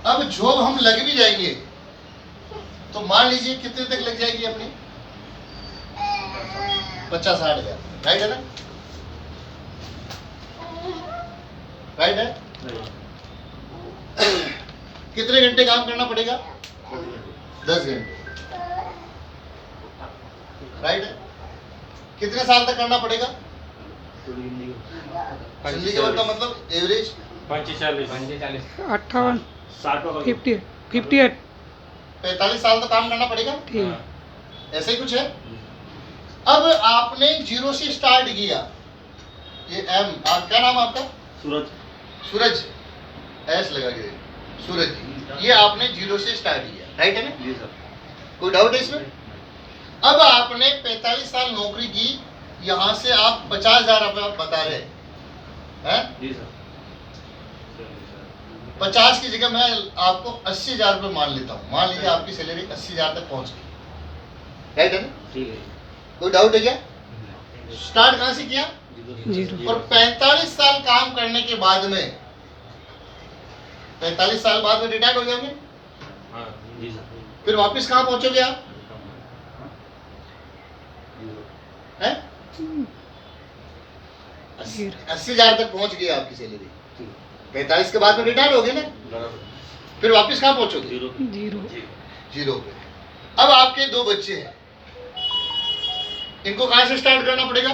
अब जॉब हम लग भी जाएंगे तो मान लीजिए कितने तक लग जाएगी अपनी 50-60 हजार, राइट है ना? राइट है? कितने घंटे काम करना पड़ेगा? 10 घंटे, राइट है? कितने साल तक करना पड़ेगा? जिंदगी भर का मतलब एवरेज 45 58 58 45 साल तक काम करना पड़ेगा। ठीक। ऐसे ही कुछ है। अब आपने जीरो से स्टार्ट किया, ये एम, आप क्या नाम आपका? सूरज। सूरज, एस लगा के, सूरज, ये आपने जीरो से स्टार्ट किया, राइट है ना? जी सर। कोई डाउट है इसमें? अब आपने 45 साल नौकरी की, यहाँ से आप 50,000 रुपये बता रहे हैं? जी सर। 50 की जगह मैं आपको 80,000 रुपये मान लेता हूँ। मान लीजिए आपकी सैलरी 80,000 तक पहुँच गई, राइट है ना? ठीक है। कोई डाउट है क्या? स्टार्ट कहाँ से किया? जीरो। और 45 साल काम करने के बाद में, 45 साल बाद में रिटायर्ड हो जाओगे, हाँ जी सर। फिर वापस कहाँ पहुंचोगे आप? हैं? 80,000 तक पहुंच गई आपकी सैलरी, 45 के बाद में रिटायर हो गए ना, फिर वापस कहाँ पहुंचोगे? जीरो पे। अब आपके 2 बच्चे हैं, इनको कहाँ से स्टार्ट करना पड़ेगा?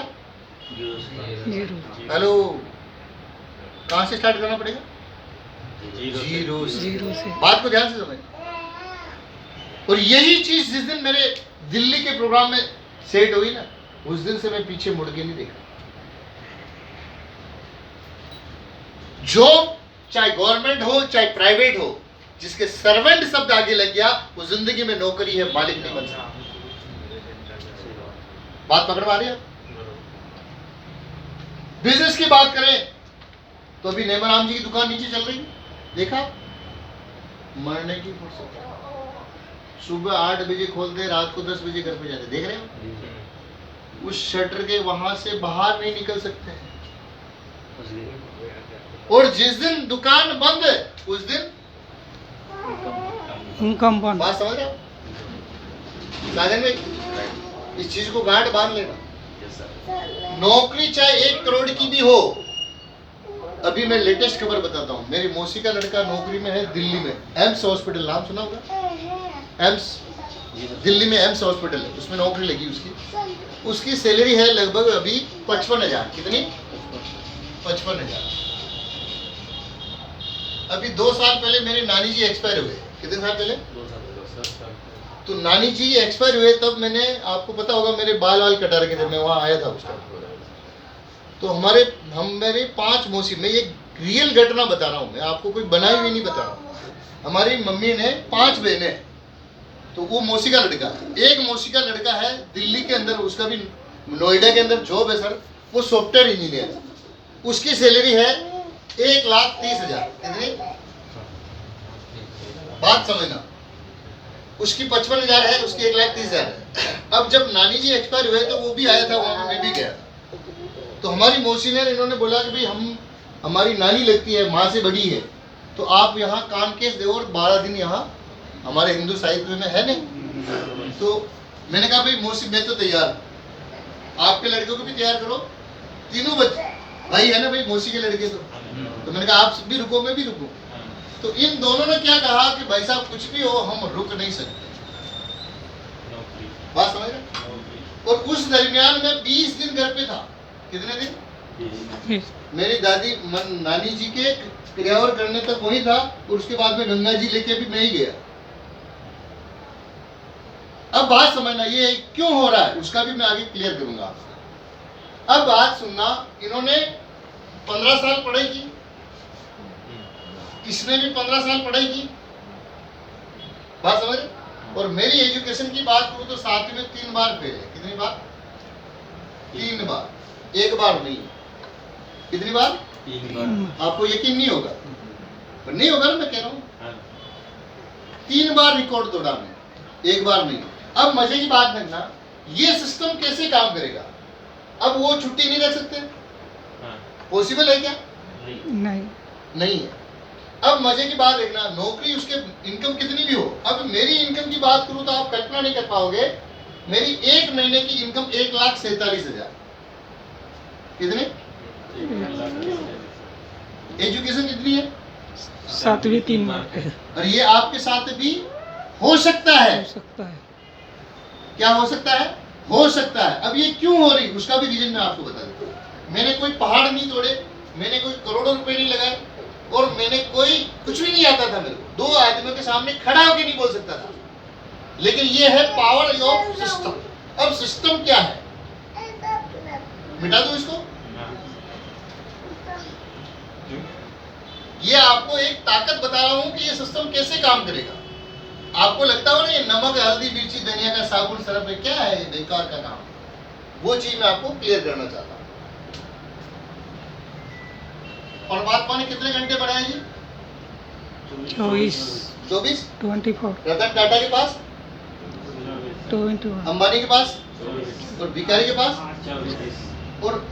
जीरो। हेलो, कहाँ से स्टार्ट करना पड़ेगा? जीरो से। बात को ध्यान से समझ। और यही चीज जिस दिन मेरे दिल्ली के प्रोग्राम में सेट हुई ना, उस दिन से मैं पीछे मुड़ के नहीं देखा। जॉब चाहे गवर्नमेंट हो चाहे प्राइवेट हो, जिसके सर्वेंट शब्द आगे लग गया, वो जिंदगी में नौकरी है, मालिक नहीं बन सकता। बात पकड़ पा रही है? बिजनेस की बात करें तो अभी नेमराम जी की दुकान नीचे चल रही है, देखा? मरने की फुर्सत। सुबह 8 बजे खोलते, रात को 10 बजे घर पे जाते, देख रहे हो? उस शटर के वहां से बाहर नहीं निकल सकते हैं। और जिस दिन दुकान बंद है उस दिन इनकम बात समझ रहे हो? साजन भाई, इस चीज को गांठ बांध लेना। नौकरी चाहे 1 करोड़ की भी हो। अभी मैं लेटेस्ट खबर बताता हूँ, मेरी मौसी का लड़का नौकरी में है दिल्ली में, एम्स हॉस्पिटल, नाम सुना होगा? एम्स, दिल्ली में एम्स हॉस्पिटल है, उसमें नौकरी लगी उसकी। उसकी सैलरी है लगभग अभी 55,000। कितनी? 55,000। अभी 2 साल पहले मेरे नानी जी एक्सपायर हुए। कितने साल पहले? 2 साल। तो नानी जी एक्सपायर हुए तब मैंने, आपको पता होगा, मेरे बाल वाल कटा रखे थे, मैं वहाँ आया था उस टाइम। तो मेरे 5 मौसी, मैं ये रियल घटना बता रहा हूँ, मैं आपको कोई बनाई हुई नहीं बता रहा हूँ। हमारी मम्मी ने 5 बहनें, तो वो मौसी का लड़का, एक मौसी का लड़का है दिल्ली के अंदर, उसका भी नोएडा के अंदर जॉब है सर, वो सॉफ्टवेयर इंजीनियर है। उसकी सैलरी है 1,30,000। कितनी? बात समझना, उसकी 55,000 है, उसकी 1,30,000 है। अब जब नानी जी एक्सपायर हुए तो वो भी आया था वहां, मैं भी गया। तो हमारी मौसी ने, इन्होंने बोला कि भाई हमारी नानी लगती है, माँ से बड़ी है, तो आप यहाँ काम केस दो और 12 दिन यहाँ हमारे हिंदू साहित्य में है नहीं। तो मैंने कहा भाई मौसी मैं तो तैयार, आपके लड़कों को भी तैयार करो, तीनों बच्चे भाई है ना भाई मौसी के लड़के। तो मैंने कहा आप भी रुको, मैं भी रुकूं। तो इन दोनों ने क्या कहा कि भाई साहब कुछ भी हो हम रुक नहीं सकते। बात समझ रहे? और उस दरमियान में 20 दिन घर पे था। कितने दिन? मेरी दादी नानी जी के क्रियावर करने तक वही था, और उसके बाद में गंगा जी लेके भी मैं ही गया। अब बात समझना, ये क्यों हो रहा है उसका भी मैं आगे क्लियर करूंगा आपसे। अब बात सुनना, इन्होंने 15 साल पढ़ाई की, इसने भी 15 साल पढ़ाई की। बात समझ? और मेरी एजुकेशन की बात करूं तो 7वीं में 3 बार फेल है। कितनी बार? 3 बार, 1 बार नहीं। कितनी बार? 3 बार। आपको यकीन नहीं होगा, पर नहीं होगा ना, मैं कह रहा हूँ। 3 बार रिकॉर्ड तोड़ा मैं, 1 बार नहीं। अब मजे की बात है ना, ये सिस्टम कैसे काम करेगा? अब वो छुट्टी नहीं रख सकते, पॉसिबल है क्या? नहीं। नहीं है। अब मजे की बात देखना, नौकरी उसके इनकम कितनी भी हो, अब मेरी इनकम की बात करूं तो आप कल्पना नहीं कर पाओगे, मेरी एक महीने की इनकम 1,47,000। कितने? एजुकेशन कितनी है? 7वीं 3 मार्क है। और ये आपके साथ भी हो सकता है। हो सकता है। क्या हो सकता है? हो सकता है। अब ये क्यों हो रही, उसका भी रीजन मैं आपको बता देता हूं। मैंने कोई पहाड़ नहीं तोड़े, मैंने कोई करोड़ों रुपए नहीं लगाए, और मैंने कोई कुछ भी नहीं आता था मेरे को, 2 आदमियों के सामने खड़ा होकर नहीं बोल सकता था, लेकिन ये है पावर ऑफ सिस्टम। अब सिस्टम क्या है, मिटा दो इसको। ये आपको एक ताकत बता रहा हूं कि ये सिस्टम कैसे काम करेगा। आपको लगता हो ना ये नमक, हल्दी, मिर्ची, धनिया का साबुन, सरफ है, क्या है, बेकार का काम, वो चीज मैं आपको क्लियर करना चाहता हूं। परमात्मा ने कितने घंटे बढ़ाए जी? 24 24। 24 रतन टाटा के पास, 21 अंबानी के पास, और भिखारी के पास, और